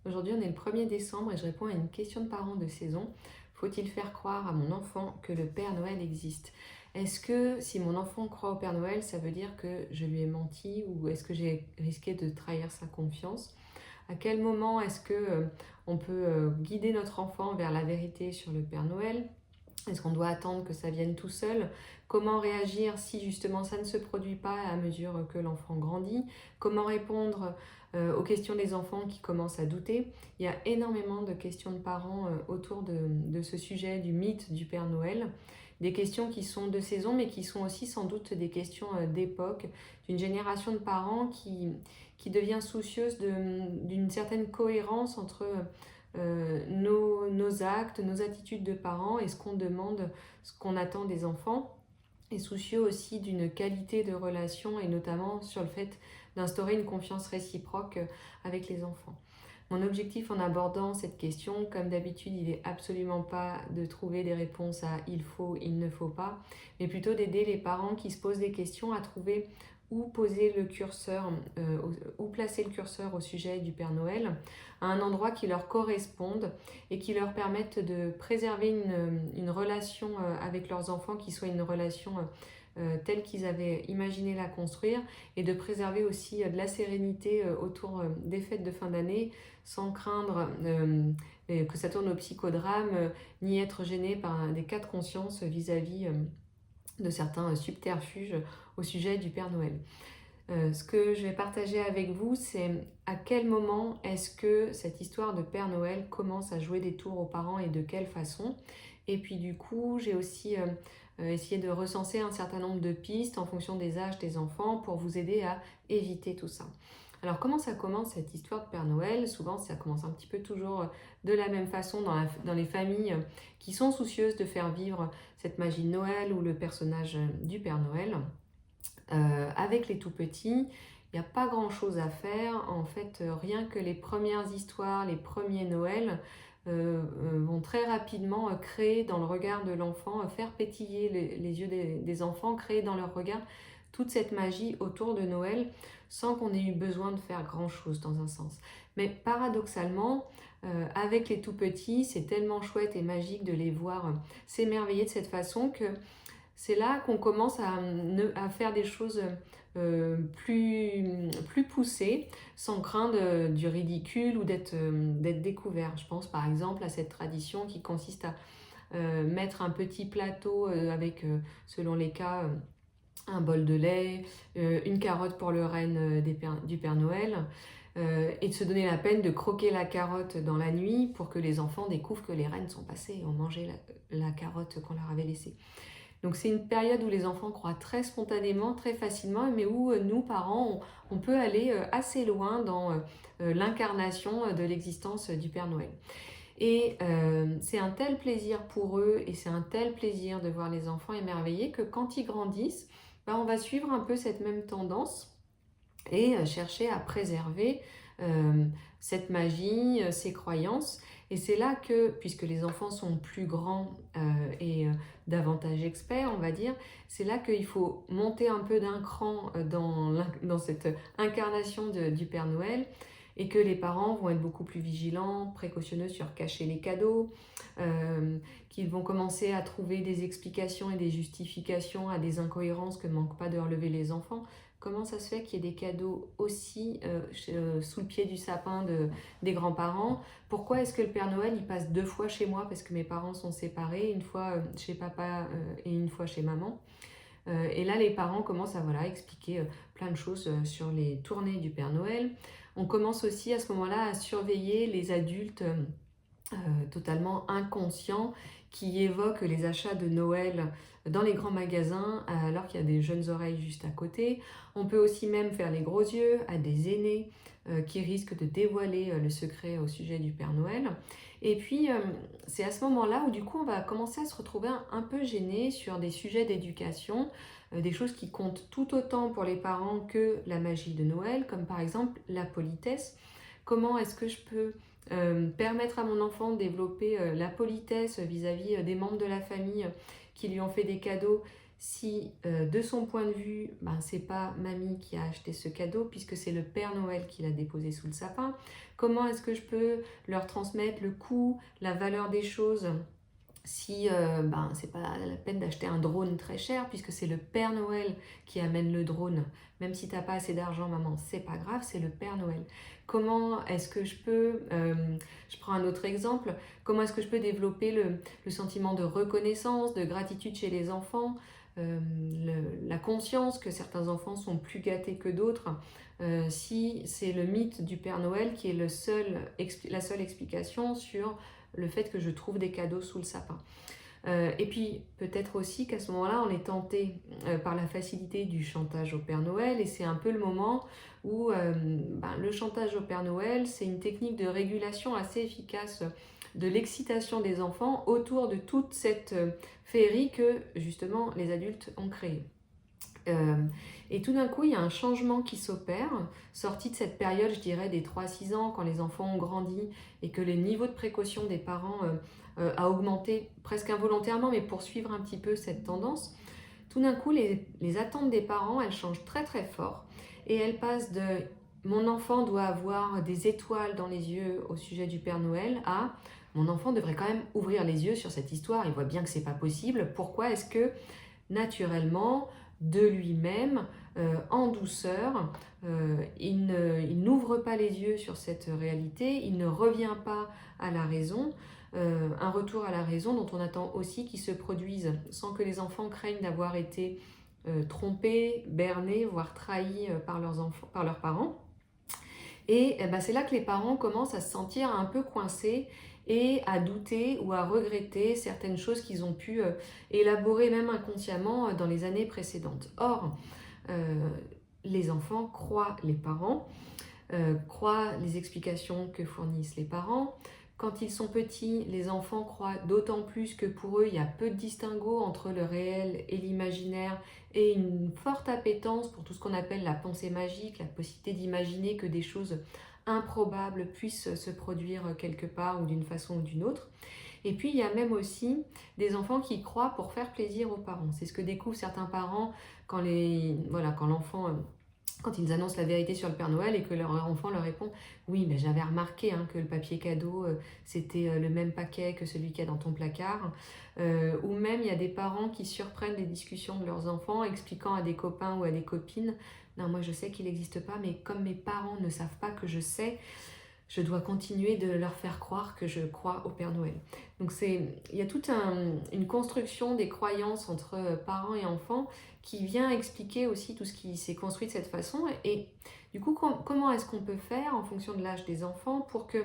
Aujourd'hui, on est le 1er décembre et je réponds à une question de parents de saison. Faut-il faire croire à mon enfant que le Père Noël existe? Est-ce que si mon enfant croit au Père Noël, ça veut dire que je lui ai menti ou est-ce que j'ai risqué de trahir sa confiance? À quel moment est-ce que on peut guider notre enfant vers la vérité sur le Père Noël? Est-ce qu'on doit attendre que ça vienne tout seul? Comment réagir si justement ça ne se produit pas à mesure que l'enfant grandit? Comment répondre aux questions des enfants qui commencent à douter? Il y a énormément de questions de parents autour de ce sujet du mythe du Père Noël. Des questions qui sont de saison, mais qui sont aussi sans doute des questions d'époque, d'une génération de parents qui devient soucieuse d'une certaine cohérence entre nos actes, nos attitudes de parents et ce qu'on demande, ce qu'on attend des enfants, et soucieux aussi d'une qualité de relation et notamment sur le fait d'instaurer une confiance réciproque avec les enfants. Mon objectif en abordant cette question, comme d'habitude, il n'est absolument pas de trouver des réponses à il faut, il ne faut pas, mais plutôt d'aider les parents qui se posent des questions à trouver où poser le curseur, où placer le curseur au sujet du Père Noël, à un endroit qui leur corresponde et qui leur permette de préserver une relation avec leurs enfants qui soit une relation telle qu'ils avaient imaginé la construire et de préserver aussi de la sérénité autour des fêtes de fin d'année sans craindre que ça tourne au psychodrame ni être gêné par des cas de conscience vis-à-vis de certains subterfuges au sujet du Père Noël. Ce que je vais partager avec vous, c'est à quel moment est-ce que cette histoire de Père Noël commence à jouer des tours aux parents et de quelle façon. Et puis du coup, j'ai aussi essayé de recenser un certain nombre de pistes en fonction des âges des enfants pour vous aider à éviter tout ça. Alors comment ça commence cette histoire de Père Noël? Souvent ça commence un petit peu toujours de la même façon dans les familles qui sont soucieuses de faire vivre cette magie de Noël ou le personnage du Père Noël. Avec les tout petits, il n'y a pas grand chose à faire. En fait, rien que les premières histoires, les premiers Noëls vont très rapidement créer dans le regard de l'enfant, faire pétiller les yeux des enfants, créer dans leur regard toute cette magie autour de Noël sans qu'on ait eu besoin de faire grand chose dans un sens. Mais paradoxalement, avec les tout petits, c'est tellement chouette et magique de les voir s'émerveiller de cette façon que c'est là qu'on commence à faire des choses plus poussées, sans craindre du ridicule ou d'être découvert. Je pense par exemple à cette tradition qui consiste à mettre un petit plateau avec, selon les cas, un bol de lait, une carotte pour le renne du Père Noël, et de se donner la peine de croquer la carotte dans la nuit pour que les enfants découvrent que les rennes sont passées et ont mangé la carotte qu'on leur avait laissée. Donc c'est une période où les enfants croient très spontanément, très facilement, mais où nous, parents, on peut aller assez loin dans l'incarnation de l'existence du Père Noël. Et c'est un tel plaisir pour eux et c'est un tel plaisir de voir les enfants émerveillés que quand ils grandissent, on va suivre un peu cette même tendance et chercher à préserver cette magie, ces croyances. Et c'est là que, puisque les enfants sont plus grands et davantage experts, on va dire, c'est là qu'il faut monter un peu d'un cran dans cette incarnation du Père Noël et que les parents vont être beaucoup plus vigilants, précautionneux sur cacher les cadeaux, qu'ils vont commencer à trouver des explications et des justifications à des incohérences que ne manquent pas de relever les enfants. Comment ça se fait qu'il y ait des cadeaux aussi sous le pied du sapin des grands-parents? Pourquoi est-ce que le Père Noël il passe 2 fois chez moi parce que mes parents sont séparés, une fois chez papa et une fois chez maman? Et là, les parents commencent à expliquer plein de choses sur les tournées du Père Noël. On commence aussi à ce moment-là à surveiller les adultes totalement inconscients qui évoquent les achats de Noël dans les grands magasins alors qu'il y a des jeunes oreilles juste à côté. On peut aussi même faire les gros yeux à des aînés qui risquent de dévoiler le secret au sujet du Père Noël. Et puis c'est à ce moment-là où du coup on va commencer à se retrouver un peu gêné sur des sujets d'éducation, des choses qui comptent tout autant pour les parents que la magie de Noël, comme par exemple la politesse. Comment est-ce que je peux permettre à mon enfant de développer la politesse vis-à-vis des membres de la famille qui lui ont fait des cadeaux si de son point de vue, ben, c'est pas mamie qui a acheté ce cadeau puisque c'est le Père Noël qui l'a déposé sous le sapin? Comment est-ce que je peux leur transmettre le coût, la valeur des choses si ben, c'est pas la peine d'acheter un drone très cher puisque c'est le Père Noël qui amène le drone. Même si t'as pas assez d'argent, maman, c'est pas grave, c'est le Père Noël. Comment est-ce que je peux, je prends un autre exemple, comment est-ce que je peux développer le sentiment de reconnaissance, de gratitude chez les enfants, la conscience que certains enfants sont plus gâtés que d'autres, si c'est le mythe du Père Noël qui est la seule explication sur le fait que je trouve des cadeaux sous le sapin. Et puis peut-être aussi qu'à ce moment-là, on est tenté par la facilité du chantage au Père Noël et c'est un peu le moment où ben, le chantage au Père Noël, c'est une technique de régulation assez efficace de l'excitation des enfants autour de toute cette féerie que justement les adultes ont créée. Et tout d'un coup, il y a un changement qui s'opère, sorti de cette période, je dirais, des 3-6 ans, quand les enfants ont grandi et que le niveau de précaution des parents a augmenté presque involontairement, mais pour suivre un petit peu cette tendance. Tout d'un coup, les attentes des parents, elles changent très très fort et elles passent de mon enfant doit avoir des étoiles dans les yeux au sujet du Père Noël à mon enfant devrait quand même ouvrir les yeux sur cette histoire, il voit bien que c'est pas possible, pourquoi est-ce que naturellement, de lui-même, en douceur, il n'ouvre pas les yeux sur cette réalité, il ne revient pas à la raison, un retour à la raison dont on attend aussi qu'il se produise sans que les enfants craignent d'avoir été trompés, bernés, voire trahis par leurs parents. Et ben, c'est là que les parents commencent à se sentir un peu coincés et à douter ou à regretter certaines choses qu'ils ont pu élaborer même inconsciemment dans les années précédentes. Or, les enfants croient les parents, croient les explications que fournissent les parents. Quand ils sont petits, les enfants croient d'autant plus que pour eux, il y a peu de distinguo entre le réel et l'imaginaire et une forte appétence pour tout ce qu'on appelle la pensée magique, la possibilité d'imaginer que des choses improbables puissent se produire quelque part ou d'une façon ou d'une autre. Et puis, il y a même aussi des enfants qui croient pour faire plaisir aux parents. C'est ce que découvrent certains parents quand l'enfant quand ils annoncent la vérité sur le Père Noël et que leur enfant leur répond « Oui, mais j'avais remarqué que le papier cadeau, c'était le même paquet que celui qu'il y a dans ton placard. » Ou même, il y a des parents qui surprennent des discussions de leurs enfants, expliquant à des copains ou à des copines « Non, moi je sais qu'il n'existe pas, mais comme mes parents ne savent pas que je sais, je dois continuer de leur faire croire que je crois au Père Noël. » Donc il y a toute une construction des croyances entre parents et enfants qui vient expliquer aussi tout ce qui s'est construit de cette façon. Et du coup, comment est-ce qu'on peut faire en fonction de l'âge des enfants pour que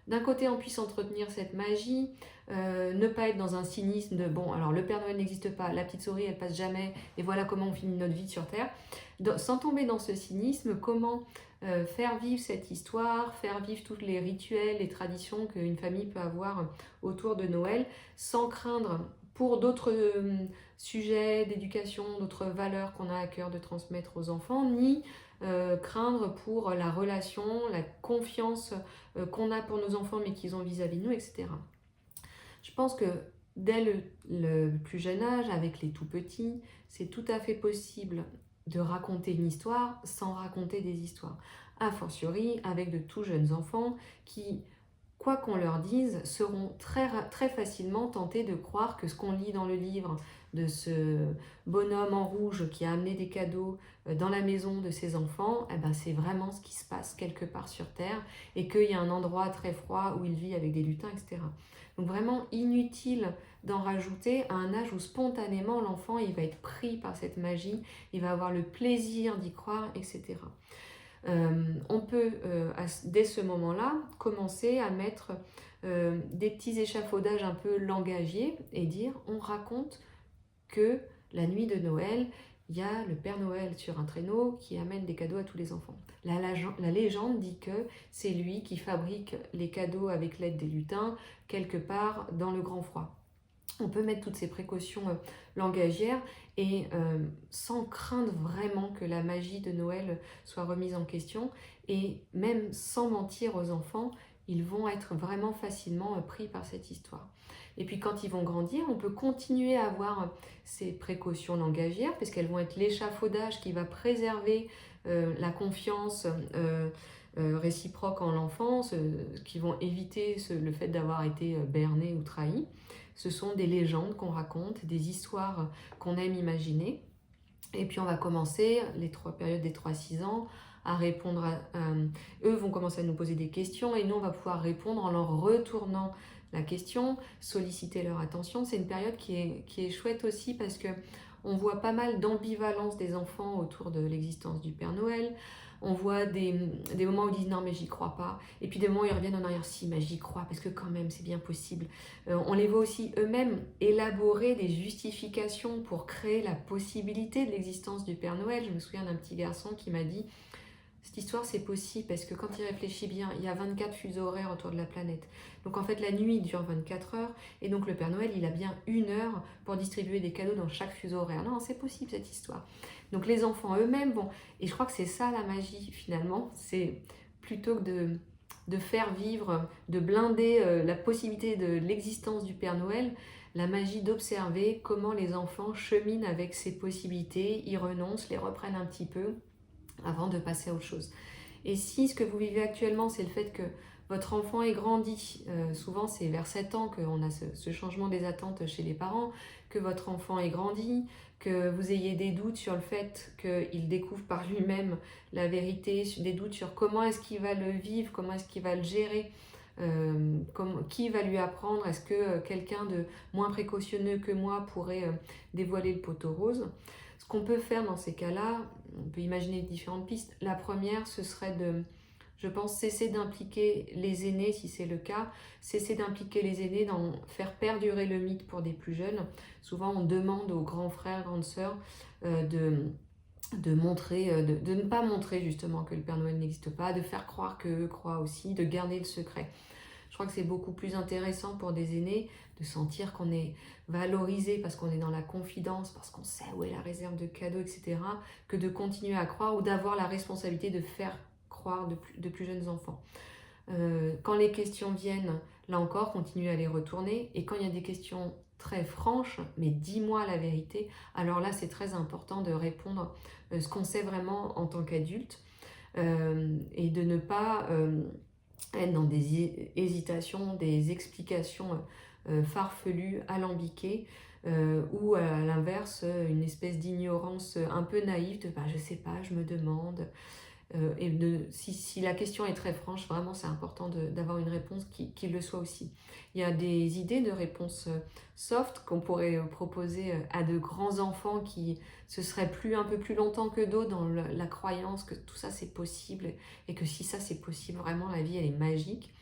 d'un côté on puisse entretenir cette magie, ne pas être dans un cynisme de bon, alors le Père Noël n'existe pas, la petite souris elle passe jamais, et voilà comment on finit notre vie sur Terre. Sans tomber dans ce cynisme, comment faire vivre cette histoire, faire vivre tous les rituels, les traditions qu'une famille peut avoir autour de Noël, sans craindre pour d'autres sujets d'éducation, d'autres valeurs qu'on a à cœur de transmettre aux enfants, ni craindre pour la relation, la confiance qu'on a pour nos enfants mais qu'ils ont vis-à-vis de nous, etc. Je pense que dès le plus jeune âge, avec les tout petits, c'est tout à fait possible de raconter une histoire sans raconter des histoires. A fortiori avec de tout jeunes enfants qui, quoi qu'on leur dise, seront très facilement tentés de croire que ce qu'on lit dans le livre de ce bonhomme en rouge qui a amené des cadeaux dans la maison de ses enfants, eh ben c'est vraiment ce qui se passe quelque part sur Terre et qu'il y a un endroit très froid où il vit avec des lutins, etc. Donc vraiment inutile d'en rajouter à un âge où spontanément l'enfant il va être pris par cette magie, il va avoir le plaisir d'y croire, etc. On peut, dès ce moment-là, commencer à mettre des petits échafaudages un peu langagiers et dire on raconte que la nuit de Noël, il y a le Père Noël sur un traîneau qui amène des cadeaux à tous les enfants. La légende dit que c'est lui qui fabrique les cadeaux avec l'aide des lutins quelque part dans le grand froid. On peut mettre toutes ces précautions langagières et sans craindre vraiment que la magie de Noël soit remise en question et même sans mentir aux enfants, ils vont être vraiment facilement pris par cette histoire. Et puis quand ils vont grandir, on peut continuer à avoir ces précautions langagières, parce qu'elles vont être l'échafaudage qui va préserver la confiance réciproque en l'enfance, qui vont éviter le fait d'avoir été berné ou trahi. Ce sont des légendes qu'on raconte, des histoires qu'on aime imaginer. Et puis on va commencer, les périodes des 3-6 ans, à répondre eux vont commencer à nous poser des questions et nous on va pouvoir répondre en leur retournant la question, solliciter leur attention. C'est une période qui est chouette aussi parce que on voit pas mal d'ambivalence des enfants autour de l'existence du Père Noël. On voit des moments où ils disent non mais j'y crois pas, et puis des moments où ils reviennent en arrière, si mais j'y crois parce que quand même c'est bien possible. On les voit aussi eux-mêmes élaborer des justifications pour créer la possibilité de l'existence du Père Noël. Je me souviens d'un petit garçon qui m'a dit cette histoire c'est possible parce que quand il réfléchit bien, il y a 24 fuseaux horaires autour de la planète. Donc en fait la nuit dure 24 heures et donc le Père Noël il a bien 1 heure pour distribuer des cadeaux dans chaque fuseau horaire. Non, c'est possible cette histoire. Donc les enfants eux-mêmes vont, et je crois que c'est ça la magie finalement, c'est plutôt que de faire vivre, de blinder la possibilité de l'existence du Père Noël, la magie d'observer comment les enfants cheminent avec ces possibilités, y renoncent, les reprennent un petit peu avant de passer à autre chose. Et si ce que vous vivez actuellement, c'est le fait que votre enfant ait grandi, souvent c'est vers 7 ans qu'on a ce changement des attentes chez les parents, que votre enfant ait grandi, que vous ayez des doutes sur le fait qu'il découvre par lui-même la vérité, des doutes sur comment est-ce qu'il va le vivre, comment est-ce qu'il va le gérer, qui va lui apprendre, est-ce que quelqu'un de moins précautionneux que moi pourrait dévoiler le poteau rose. Ce qu'on peut faire dans ces cas-là, on peut imaginer différentes pistes. La première, ce serait de, je pense, cesser d'impliquer les aînés, si c'est le cas, cesser d'impliquer les aînés dans faire perdurer le mythe pour des plus jeunes. Souvent, on demande aux grands frères, grandes sœurs de montrer, de ne pas montrer justement que le Père Noël n'existe pas, de faire croire qu'eux croient aussi, de garder le secret. Je crois que c'est beaucoup plus intéressant pour des aînés de sentir qu'on est valorisé parce qu'on est dans la confidence, parce qu'on sait où est la réserve de cadeaux, etc., que de continuer à croire ou d'avoir la responsabilité de faire croire de plus jeunes enfants. Quand les questions viennent, là encore, continuez à les retourner. Et quand il y a des questions très franches, mais dis-moi la vérité, alors là, c'est très important de répondre ce qu'on sait vraiment en tant qu'adulte et de ne pas être dans des hésitations, des explications farfelues, alambiquées, ou à l'inverse, une espèce d'ignorance un peu naïve de bah, je sais pas, je me demande. Si la question est très franche, vraiment c'est important d'avoir une réponse qui le soit aussi. Il y a des idées de réponses soft qu'on pourrait proposer à de grands enfants qui se seraient un peu plus longtemps que d'autres dans la croyance que tout ça c'est possible et que si ça c'est possible, vraiment la vie elle est magique.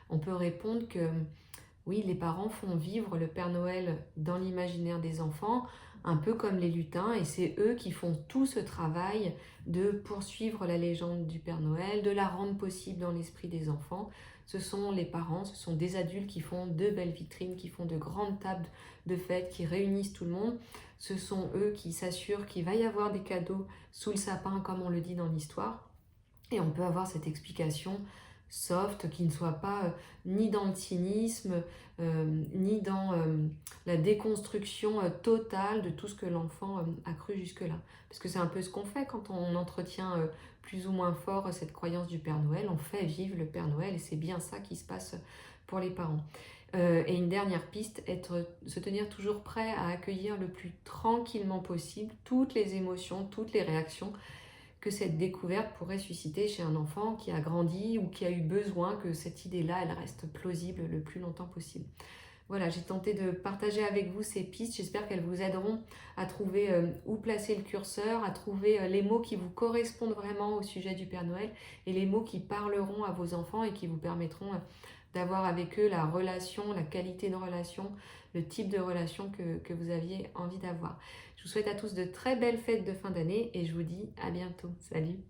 On peut répondre que oui, les parents font vivre le Père Noël dans l'imaginaire des enfants, un peu comme les lutins, et c'est eux qui font tout ce travail de poursuivre la légende du Père Noël, de la rendre possible dans l'esprit des enfants. Ce sont les parents, ce sont des adultes qui font de belles vitrines, qui font de grandes tables de fête, qui réunissent tout le monde. Ce sont eux qui s'assurent qu'il va y avoir des cadeaux sous le sapin, comme on le dit dans l'histoire. Et on peut avoir cette explication soft, qui ne soit pas ni dans le cynisme, ni dans la déconstruction totale de tout ce que l'enfant a cru jusque-là. Parce que c'est un peu ce qu'on fait quand on entretient plus ou moins fort cette croyance du Père Noël, on fait vivre le Père Noël et c'est bien ça qui se passe pour les parents. Et une dernière piste, se tenir toujours prêt à accueillir le plus tranquillement possible toutes les émotions, toutes les réactions que cette découverte pourrait susciter chez un enfant qui a grandi ou qui a eu besoin que cette idée-là, elle reste plausible le plus longtemps possible. Voilà, j'ai tenté de partager avec vous ces pistes. J'espère qu'elles vous aideront à trouver où placer le curseur, à trouver les mots qui vous correspondent vraiment au sujet du Père Noël et les mots qui parleront à vos enfants et qui vous permettront d'avoir avec eux la relation, la qualité de relation, le type de relation que vous aviez envie d'avoir. Je vous souhaite à tous de très belles fêtes de fin d'année et je vous dis à bientôt. Salut!